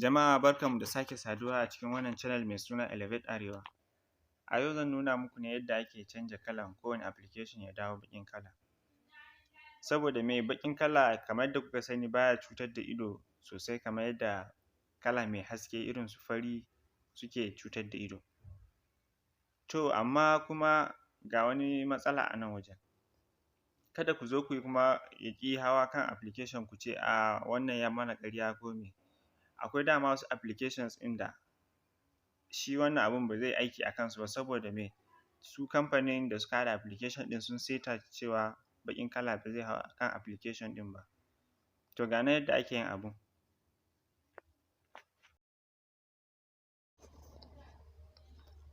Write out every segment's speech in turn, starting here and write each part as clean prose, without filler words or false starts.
Jama'a barkanmu da sake saduwa a cikin wannan channel mai suna Arewa. A yau zan nuna muku ne yadda ake canja kalan kowane application ya dawo baƙin kala. Saboda me baƙin kala kamar yadda kuka sani baya cutar da ido sosai kamar yadda kala mai haske irin su fari suke cutar da ido. To amma kuma ga wani matsala a nan wajen, kada ku zo ku yi kuma ya ƙi hawa kan application ku ce wannan ya mana ƙarya ko me. Akwai dama wasu applications ɗin da shi wannan abun ba zai aiki a kansu ba saboda me su kamfanin da suka haɗa application ɗin sun saita cewa baƙin kala ba zai hau a kan application ɗin ba. To ga nan yadda ake yin abun.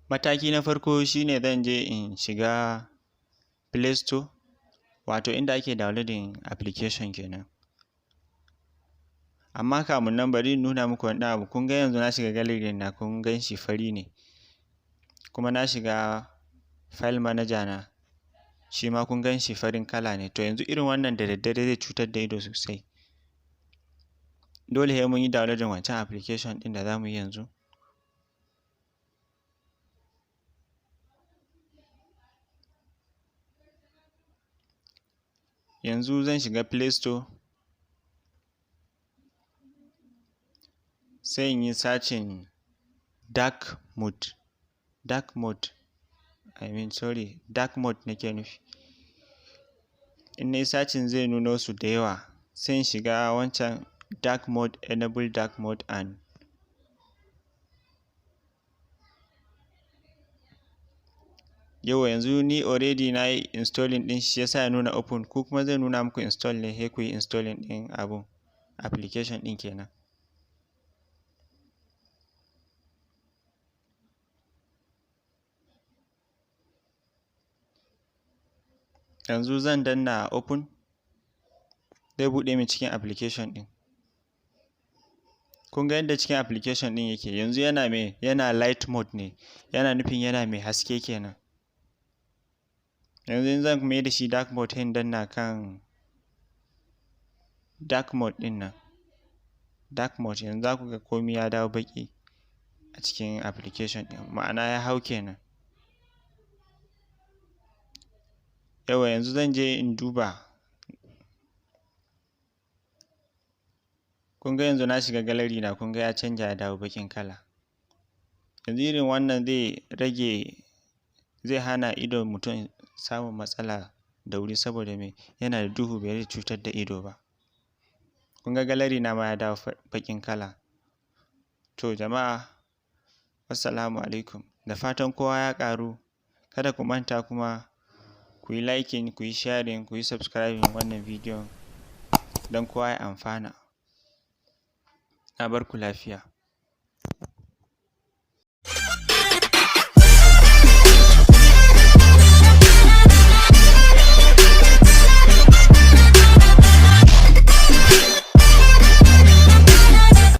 Mataki na farko shi ne zan je in shiga Play Store wato inda ake downloading application kenan. Amma kamun nan bari in nuna muku wani ɗan abu. Kun ga yanzu na shiga gallery na kun gan shi fari ne, kuma na shiga file manager na shi ma kun gan shi farin kala ne. To yanzu irin wannan da daddare zai cutar da ido sosai. Dole sai mun yi downloading wancan application ɗin da za mu yi yanzu. Yanzu zan shiga Play Store sai in yi searching dark mode nake nufi. In na yi searching zai nuno su da yawa, sai in shiga wancan dark mode, enable dark mode and yauwa yanzu ni already na yi installing ɗin shi yasa ya nuna open, ku kuma zai nuna muku install ne sai ku yi installing ɗin abun application ɗin kenan. Yanzu zan danna open, zai buɗe min cikin application ɗin. Kun ga yadda cikin application ɗin yake yanzu yana light mode ne, yana nufin yana mai haske kenan. Yanzu in zan mai da shi dark mode sai in danna kan dark mode ɗin nan, yanzu za ku ga komai ya dawo baƙi a cikin application ɗin, ma'ana ya hau kenan. Yauwa yanzu zan je in duba. Kun ga yanzu na shiga gallery na kun ga ya canja ya dawo baƙin kala. Yanzu irin wannan zai hana idon mutum samun matsala da wuri saboda me yana da duhu ba zai cutar da ido ba. Kun ga gallery na ma ya dawo baƙin kala. To jama'a assalamu alaikum, da fatan kowa ya ƙaru. Kada ku manta kuma ku yi liking, ku yi sharing, ku yi subscribing wannan bidiyon don kowa ya amfana. Na bar ku lafiya.